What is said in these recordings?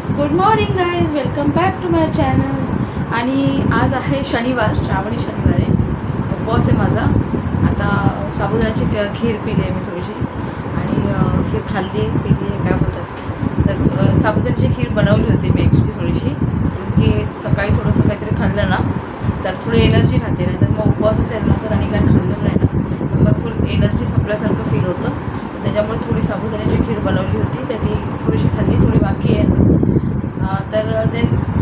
Good morning guys, welcome back to my channel. आणि आज आहे शनिवार, श्रावणी शनिवार आहे. उपवास आहे माझा. आता साबुदाण्याची खीर पिली आहे मी थोडीशी आणि खीर खाल्ली पिली आहे, काय बोलतात. तर साबुदाण्याची खीर बनवली होती मी ॲक्च्युली थोडीशी, की सकाळी थोडंसं काहीतरी खाल्लं ना तर थोडी एनर्जी राहते. नाही तर मग उपवास असेल ना तर आणि काय खाल्लं नाही ना तर मग फुल एनर्जी संपल्यासारखं फील होतं. त्याच्यामुळे थोडी साबुदाण्याची खीर बनवली होती, तर ती थोडीशी खाल्ली, थोडी बाकी आहे अजून. तर ते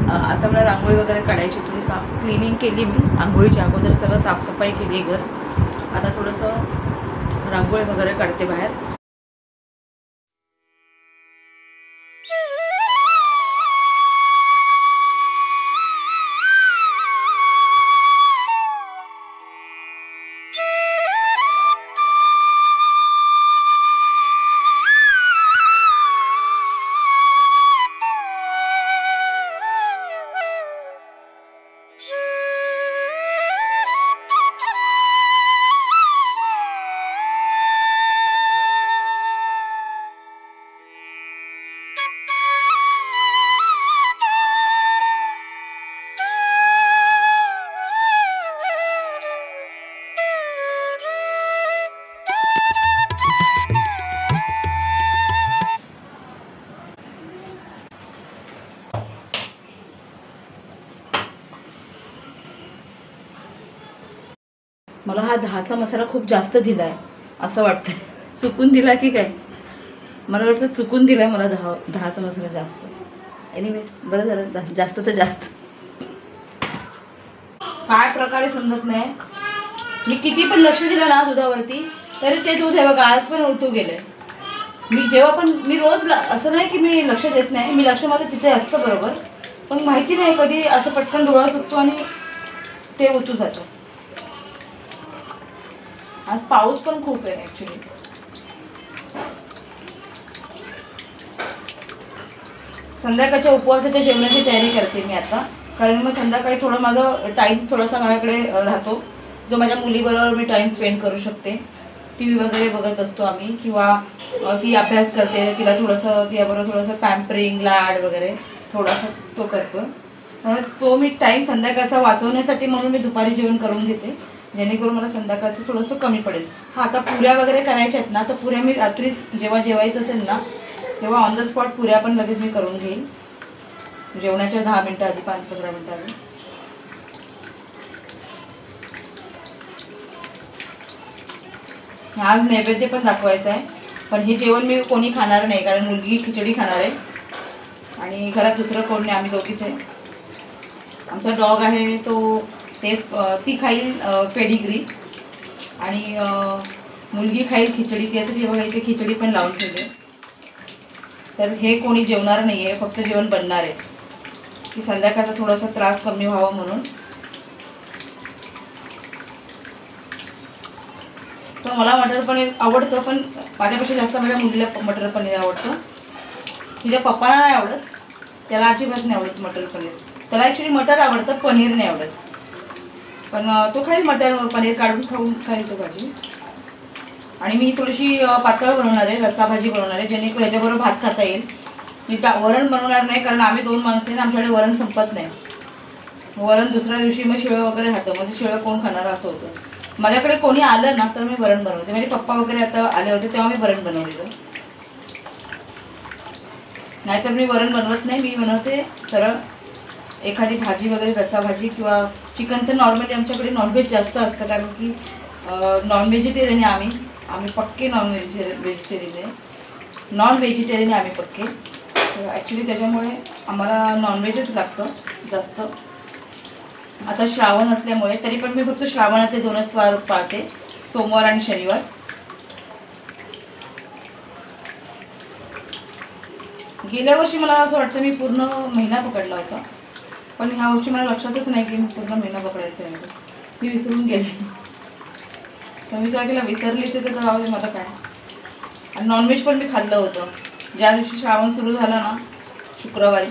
आता मला रांगोळी वगैरे काढायची, थोडी साफ क्लिनिंग केली मी. आंघोळीच्या अगोदर सगळं साफसफाई केली घर. आता थोडंसं रांगोळी वगैरे काढते बाहेर. मला हा दहाचा मसाला खूप जास्त दिला आहे असं वाटतं. चुकून दिला की काय, मला वाटतं चुकून दिला आहे मला दहाचा मसाला जास्त. एनिवे बरं झालं, जास्त तर जास्त. काय प्रकारे समजत नाही. मी किती पण लक्ष दिलं ना दुधावरती तरी ते दूध आहे बघा आज पण उतू गेलं. मी जेव्हा पण मी रोज असं नाही की मी लक्ष देत नाही, मी लक्ष माझं तिथे असतं बरोबर, पण माहिती नाही कधी असं पटकन डोळा चुकतो आणि ते उतू जातं. आज पाऊस पण खूप आहे ॲक्च्युली. संध्याकाळच्या उपवासाच्या जेवणाची तयारी करते मी आता, कारण मग संध्याकाळी थोडं माझं टाईम थोडासा माझ्याकडे राहतो, जो माझ्या मुलीबरोबर मी टाईम स्पेंड करू शकते. टी व्ही वगैरे बघत असतो आम्ही, किंवा ती अभ्यास करते, तिला थोडंसं तिच्याबरोबर थोडंसं पॅम्परिंग लाड वगैरे थोडासा तो करतो. त्यामुळे तो मी टाईम संध्याकाळचा वाचवण्यासाठी म्हणून मी दुपारी जेवण करून घेते, जेणेकरून मला संध्याकाळचं थोडंसं कमी पडेल. हा आता पुऱ्या वगैरे करायच्या आहेत ना, तर पुऱ्या मी रात्रीच जेव्हा जेवायचं असेल ना तेव्हा ऑन द स्पॉट पुऱ्या पण लगेच मी करून घेईन, जेवणाच्या 10 मिनटं आधी, 5-15 मिनटं आधी. आज नैवेद्य पण दाखवायचं आहे, पण हे जेवण मी कोणी खाणार नाही, कारण मुलगी खिचडी खाणार आहे आणि घरात दुसरं कोण नाही, आम्ही दोघीच आहे. आमचा डॉग आहे तो ती खाईल पेडिग्री आणि मुलगी खाईल खिचडी. त्यासाठी बघा इथे खिचडी पण लावून ठेवली. तर हे कोणी जेवणार नाही आहे, फक्त जेवण बनणार आहे, की संध्याकाळचा थोडासा त्रास कमी व्हावा म्हणून. तर मला मटर पनीर आवडतं, पण माझ्यापेक्षा जास्त माझ्या मुलीला मटर पनीर आवडतं. तिच्या पप्पाला नाही आवडत, त्याला अजिबात नाही आवडत मटर पनीर. त्याला ॲक्च्युली मटर आवडतं, पनीर नाही आवडत. पण तो खाईल मटर पनीर काढून खाऊन खाईल तो भाजी. आणि मी थोडीशी पातळ बनवणार आहे, रस्सा भाजी बनवणार आहे, जेणेकरून ह्याच्याबरोबर भात खाता येईल. मी वरण बनवणार नाही, कारण आम्ही 2 माणसं आहे ना, आमच्याकडे वरण संपत नाही. वरण दुसऱ्या दिवशी मग शिळं वगैरे राहतं, म्हणजे शिळं कोण खाणार असं होतं. माझ्याकडे कोणी आलं ना तर मी वरण बनवते. माझे पप्पा वगैरे आता आले होते तेव्हा मी वरण बनवलेलं, नाहीतर मी वरण बनवत नाही. मी बनवते सरळ एखादी भाजी वगैरे, रस्सा भाजी किंवा चिकन. तर नॉर्मली आमच्याकडे नॉनव्हेज जास्त असतं, कारण की नॉन व्हेजिटेरियन आहे आम्ही पक्के नॉन व्हेजिटेरियन आहे आम्ही पक्के. ॲक्च्युली त्याच्यामुळे आम्हाला नॉनव्हेजच लागतं जास्त. आता श्रावण असल्यामुळे, तरी पण मी फक्त श्रावणातले 2च वार पाळते, सोमवार आणि शनिवार. गेल्या वर्षी मला असं वाटतं मी पूर्ण महिना पकडला होता, पण ह्या वर्षी मला लक्षातच नाही की मी पूर्ण महिना पकडायचं आहे. मी विसरून गेले, तर मी काय केलं, विसरलीच तर राहू दे मला काय. आणि नॉनव्हेज पण मी खाल्लं होतं ज्या दिवशी श्रावण सुरू झाला ना, शुक्रवारी,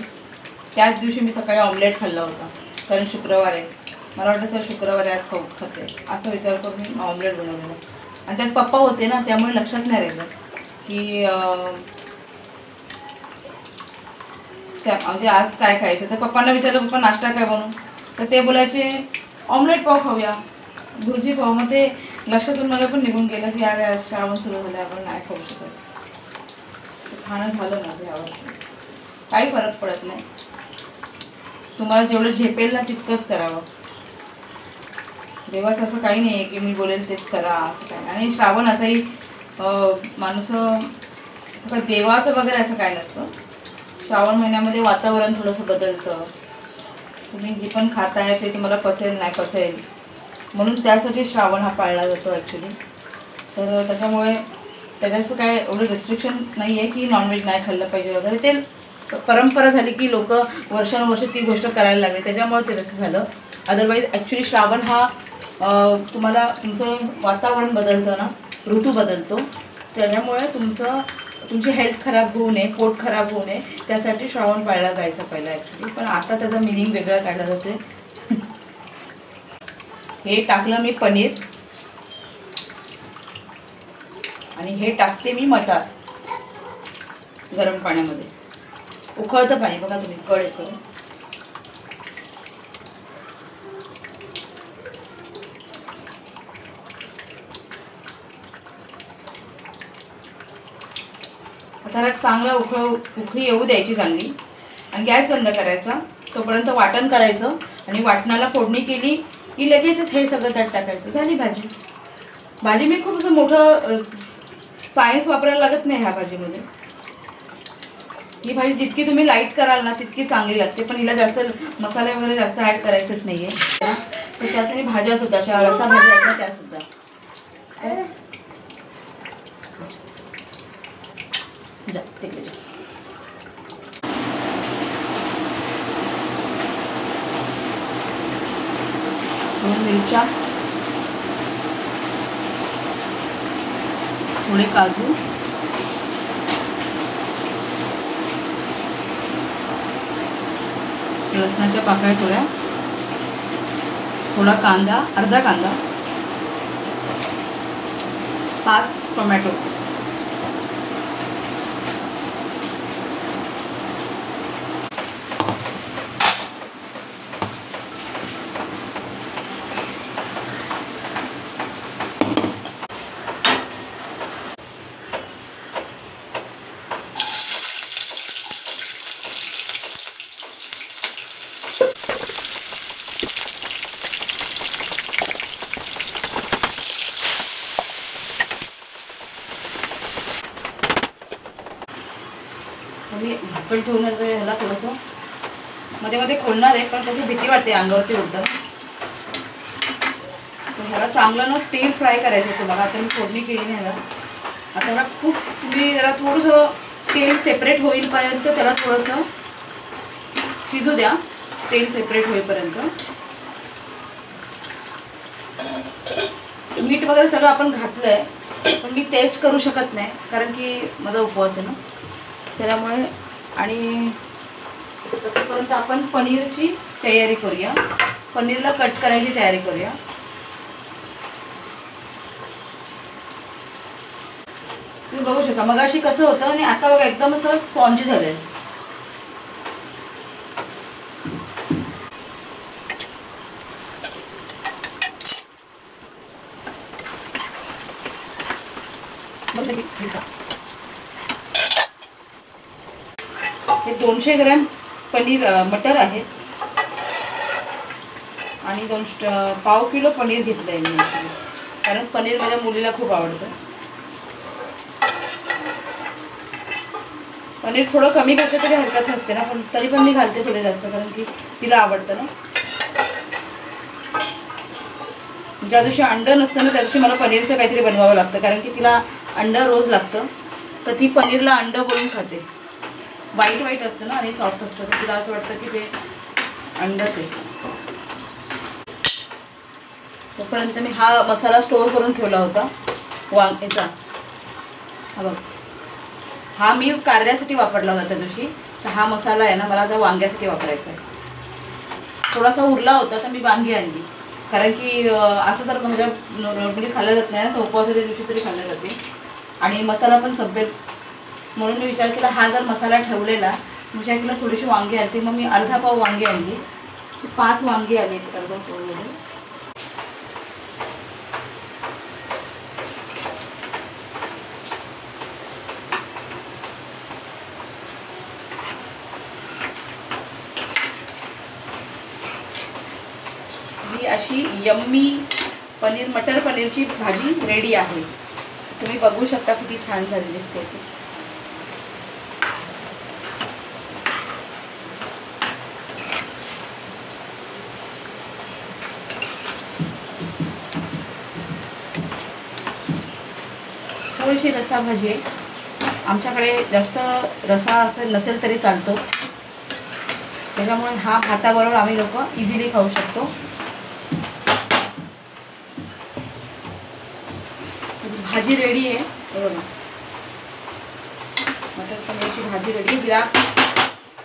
त्याच दिवशी मी सकाळी ऑमलेट खाल्ला होता, कारण शुक्रवार आहे. मला वाटतं सर शुक्रवारी आज खाते असा विचार करून मी ऑमलेट बनवलेलं. आणि त्यात पप्पा होते ना, त्यामुळे लक्षात नाही राहिलं की त्या म्हणजे आज काय खायचं, तर पप्पांना विचारलं पप्पा नाश्ता काय बनवू, तर ते बोलायचे ऑमलेट पाव खाऊया, भुर्जी पाव. मग ते लक्षातून मला पण निघून गेलं की अरे आज श्रावण सुरू झालं, आपण नाही खाऊ शकत. ते खाणं झालं माझं यावर्षी, काही फरक पडत नाही. तुम्हाला जेवढं झेपेल ना तितकंच करावं. देवाचं असं काही नाही आहे की मी बोलेल तेच करा असं काय. आणि श्रावण असंही माणसं असं देवाचं वगैरे असं काय नसतं. श्रावण महिन्यामध्ये वातावरण थोडंसं बदलतं. तुम्ही जे पण खाताय ते तुम्हाला पचेल नाही पचेल म्हणून त्यासाठी श्रावण हा पाळला जातो ॲक्च्युली. तर त्याच्यामुळे त्याच्याचं काय एवढं रिस्ट्रिक्शन नाही आहे की नॉनव्हेज नाही खाल्लं पाहिजे वगैरे. ते परंपरा झाली की लोक वर्षानुवर्ष ती गोष्ट करायला लागली, त्याच्यामुळे ते तसं झालं. अदरवाईज ॲक्च्युली श्रावण हा तुम्हाला तुमचं वातावरण बदलतं ना, ऋतू बदलतो, त्याच्यामुळे तुमची हेल्थ खराब होऊ नये, पोट खराब होऊ नये त्यासाठी श्रावण पाळला जायचा पहिला ॲक्च्युली. पण आता त्याचा मिनिंग वेगळा काढला जाते. हे टाकलं मी पनीर आणि हे टाकते मी मटार गरम पाण्यामध्ये. उकळतं पाणी बघा तुम्ही, कळ येतं. त्याला चांगला उकळी येऊ द्यायची चांगली आणि गॅस बंद करायचा. तोपर्यंत वाटण करायचं आणि वाटणाला फोडणी केली की लगेचच हे सगळं त्यात टाकायचं, झाली भाजी. भाजी मी खूप असं मोठं सायन्स वापरायला लागत नाही ह्या भाजीमध्ये. ही भाजी जितकी तुम्ही लाईट कराल ना तितकी चांगली लागते, पण हिला जास्त मसाले वगैरे जास्त ॲड करायचंच नाही आहे. तर त्यात भाज्या सुद्धा अशा रसा भाज्या आहेत ना त्यासुद्धा. जा तिकडे जा. दोन मिरच्या, थोडे काजू, लसणाच्या पाकळ्या थोड्या, थोडा कांदा, अर्धा कांदा, 5 टोमॅटो, झाकण ठेवणार तर ह्याला थोडंसं मध्ये मध्ये खोलणार आहे, पण त्याची भीती वाटते अंगावरती उडतं. तर ह्याला चांगलं ना स्टीर फ्राय करायचं आहे तुम्हाला. आता मी फोडणी केली नाही ह्याला. आता ह्याला खूप तुम्ही जरा थोडंसं तेल सेपरेट होईपर्यंत त्याला थोडंसं शिजू द्या, तेल सेपरेट होईपर्यंत. मीठ वगैरे सगळं आपण घातलं आहे, पण मी टेस्ट करू शकत नाही कारण की माझा उपवास आहे ना, त्याच्यामुळे. आणि तोपर्यंत आपण पनीरची तयारी करूया, पनीरला कट करायची तयारी करूया. तुम्ही बघू शकता मगाशी कसं होतं आणि आता बघा एकदम असं स्पॉन्जी झालंय. हे 200 ग्रॅम पनीर मटर आहे आणि पाव किलो पनीर घेतलं आहे मी, कारण पनीर माझ्या मुलीला खूप आवडतं. पनीर थोडं कमी घातलं तरी हरकत नसते ना, पण तरी पण मी घालते थोडे जास्त, कारण की तिला आवडतं ना. ज्या दिवशी अंडं नसतं ना त्या दिवशी मला पनीरचं काहीतरी बनवावं लागतं, कारण की तिला अंडं रोज लागतं. तर ती पनीरला अंडं बोलून खाते. व्हाईट व्हाईट असतं ना आणि सॉफ्ट असतं, तर तिला असं वाटतं की ते अंडंच आहे. तोपर्यंत मी हा मसाला स्टोअर करून ठेवला होता वांग्याचा. हा बघ, हा मी कारल्यासाठी वापरला होता त्या दिवशी. तर हा मसाला आहे ना मला आता वांग्यासाठी वापरायचा आहे. थोडासा उरला होता तर मी वांगी आणली, कारण की असं तर भाज्या नॉर्मली खाल्ल्या जात नाही ना, तर उपवासाच्या दिवशी तरी खाल्ल्या जाते आणि मसाला पण संपेल म्हणून मी विचार केला हा जर मसाला ठेवलेला म्हणजे तिला थोडीशी वांगी आणते, मग मी अर्धा पाव वांगी आणली, 5 वांगी आली अर्धा पावमध्ये. ही अशी यम्मी मटर पनीरची भाजी रेडी आहे. तुम्ही बघू शकता किती छान झाली दिसते ती. थोडीशी रस्सा भाजी आहे. आमच्याकडे जास्त रस्सा नसेल तरी चालतो, त्याच्यामुळे हा भाताबरोबर आम्ही लोक इझिली खाऊ शकतो. भाजी रेडी आहे बरोबर. मटर पनीरची भाजी रेडी. हिला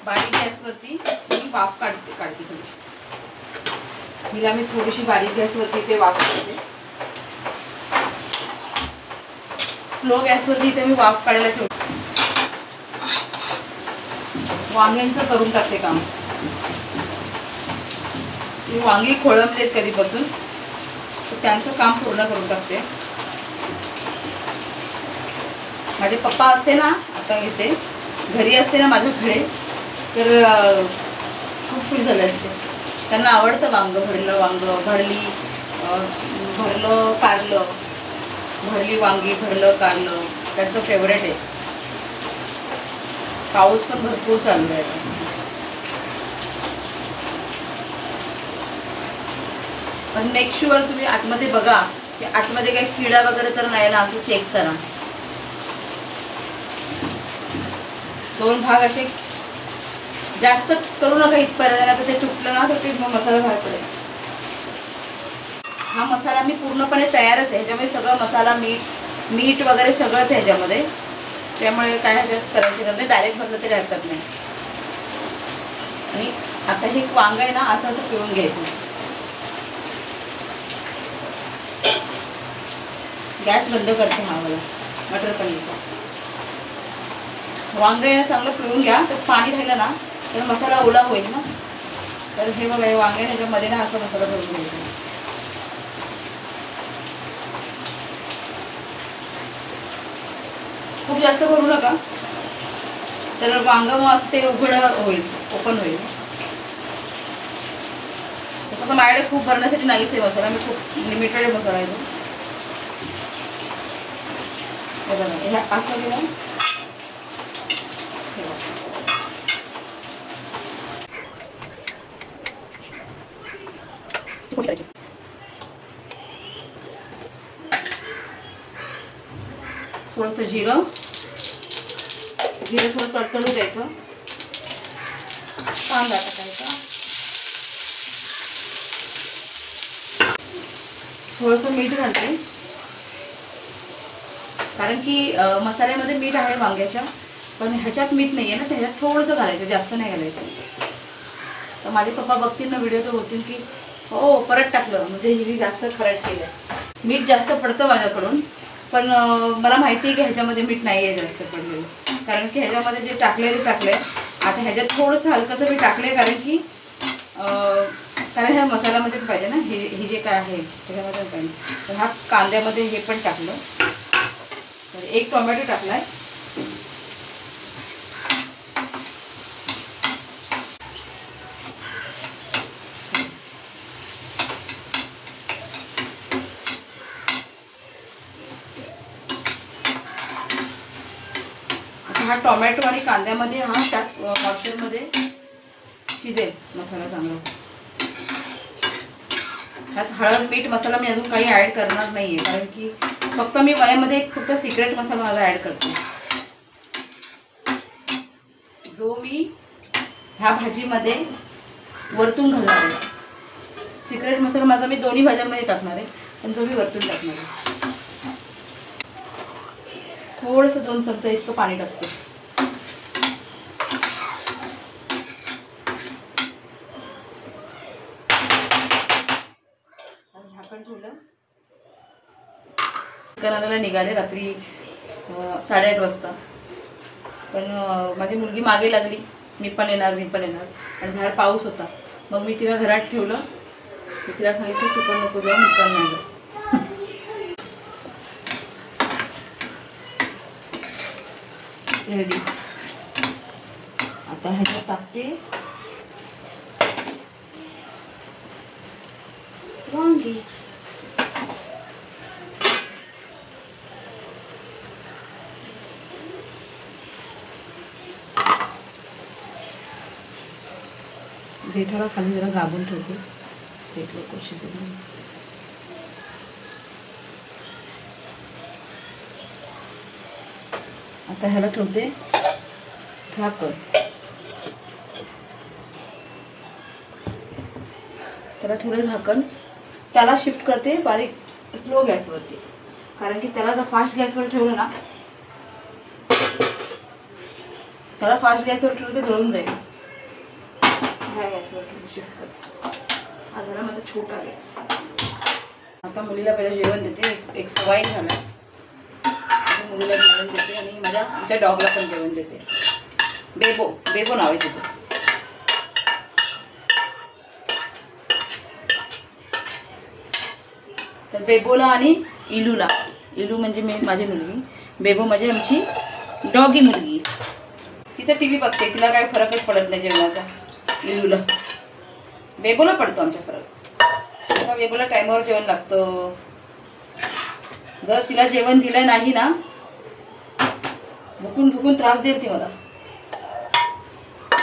बारीक गॅसवरती मी वाफ काढते थोडीशी. हिला मी थोडीशी बारीक गॅसवरती ते वाफ करते. स्लो गॅसवरती इथे मी वाफ काढायला ठेवते. वांग्यांचं करून टाकते काम. वांगी खोळंबलेत कधीपासून, तर त्यांचं काम पूर्ण करून टाकते. माझे पप्पा असते ना, आता इथे घरी असते ना माझ्याकडे, तर खूप खुश झाले असते. त्यांना आवडतं वांग, भरलं वांग, भरलं कारलं, भरली वांगी, भरलं कारलं त्यांचं फेवरेट आहे. पाऊस पण भरपूर चालू आहे. पण मेक शुअर तुम्ही आतमध्ये बघा की आतमध्ये काही किडा वगैरे तर नाही ना, असं चेक करा. 2 भाग असे जास्त करू नका इथपर्यंत, आता ते तुटलं ना तर ते मसाला बाहेर पडेल. हा मसाला मी पूर्णपणे तयारच आहे. ह्याच्यामध्ये सगळं मसाला, मीठ वगैरे सगळंच आहे ह्याच्यामध्ये, त्यामुळे काय ह्याच्यात करायची गरज नाही. डायरेक्ट भरलं तरी हरकत नाही. आणि आता हे वांग आहे ना, असं पिळून घ्यायचं. गॅस बंद करते हा मला. मटर पनीरचा वांग आहे ना, चांगलं पिळून घ्या. तर पाणी राहिलं ना तर मसाला ओला होईल ना. तर हे बघा, हे वांगे ह्याच्यामध्ये ना असा मसाला भरून घ्यायचा. खूप जास्त करू नका, तर वांग मग असं ते उघड होईल, ओपन होईल. तसं तर माझ्याकडे खूप भरण्यासाठी नाहीच आहे मसाला, मी खूप लिमिटेड मसाला आहे तो. बघा असं घेऊन थोडंसं जिरं थोडं तडतडू द्यायचं. कांदा टाकायचा, थोडंसं मीठ घालते, कारण की मसाल्यामध्ये मीठ आहे वांग्याच्या, पण ह्याच्यात मीठ नाही आहे ना, ह्याच्यात थोडंसं घालायचं, जास्त नाही घालायचं. तर माझे पप्पा बघतील ना व्हिडिओ तर होतील की हो परत टाकलं, म्हणजे हिने जास्त खरट केलं. मीठ जास्त पडतं माझ्याकडून, पण मला माहिती आहे की ह्याच्यामध्ये मीठ नाही आहे जास्त पडलेलं, कारण की ह्याच्यामध्ये जे टाकले. आता ह्याच्यात थोडंसं हलकंसं मी टाकले, कारण ह्या मसाल्यामध्ये पाहिजे ना, हे जे काय आहे त्याच्यामध्ये पाहिजे. तर हा कांद्यामध्ये हे पण टाकलं. तर 1 टोमॅटो टाकलाय. हा टोमॅटो आणि कांद्यामध्ये हा त्याच मॉइश्चरमध्ये शिजेल मसाला चांगला. त्यात हळद, मीठ, मसाला मी अजून काही ॲड करणार नाही आहे, कारण की फक्त मी वयामध्ये फक्त सिक्रेट मसाला माझा ॲड करते, जो मी ह्या भाजीमध्ये वरतून घालणार आहे. सिक्रेट मसाला माझा मी दोन्ही भाज्यांमध्ये टाकणार आहे, पण जो मी वरतून टाकणार आहे. थोडंसं 2 चमचा इतकं पाणी टाकते. झाकण ठेवलं. करायला निघाले रात्री 8:30 वाजता, पण माझी मुलगी मागे लागली मी पण येणार. आणि बाहेर पाऊस होता. मग मी तिला घरात ठेवलं. मी तिला सांगितलं तू पण नको जाऊ, मी पण नाही जाऊ. रेडी. आता ह्याच्यात टाकते वांगी. देठाला खाली जरा दाबून ठेवते. देठ लवकर शिजवून. आता ह्याला ठेवते झाकण. त्याला ठेवलं झाकण. त्याला शिफ्ट करते बारीक स्लो गॅसवरती, कारण की त्याला जर फास्ट गॅसवर ठेवलं ना, त्याला फास्ट गॅसवर ठेवलं तर जळून जाईल. ह्या गॅसवर शिफ्ट करते. हा जरा माझा छोटा गॅस. आता मुलीला पहिलं जेवण देते. एक सवाई झाला. मुलीला जेवण देते आणि आमच्या डॉगला पण जेवण देते. बेबो नाव आहे तिचं. तर बेबोला आणि इलूला, इलू म्हणजे माझी मुलगी, बेबो म्हणजे आमची डॉगी मुलगी. ती तर TV बघते, तिला काही फरकच पडत नाही जेवणाचा. इलूला, बेबोला पडतो आमच्या फरक. बेबोला टायमावर जेवण लागतं. जर तिला जेवण दिलं नाही ना, भुकून त्रास देईल ती मला.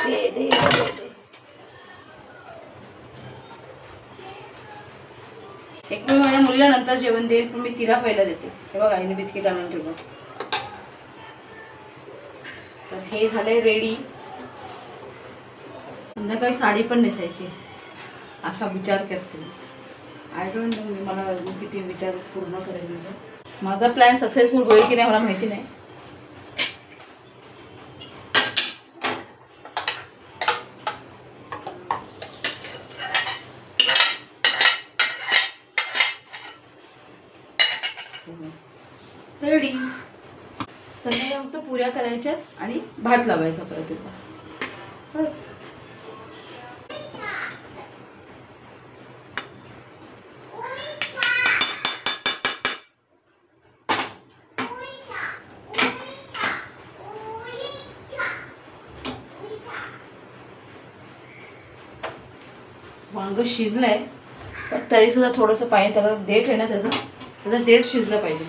दे. एक वेळ माझ्या मुलीला नंतर जेवण देईल, पण मी तिला पहिलं देते. हे बघा, हिने बिस्किट आणून ठेवलं. तर हे झालंय रेडी. संध्याकाळी साडी पण नेसायची असा विचार करते. आय डोंट नो, मला किती विचार पूर्ण करेल माझा प्लॅन सक्सेसफुल होईल की नाही मला माहिती नाही. रेडी. संध्याकाळी फक्त पुऱ्या करायच्या आणि भात लावायचा परत एकदा, बस. वांग शिजलंय, पण तरी सुद्धा थोडंसं पाहिजे. त्याला देठ आहे ना, त्याचं देठ शिजलं पाहिजे.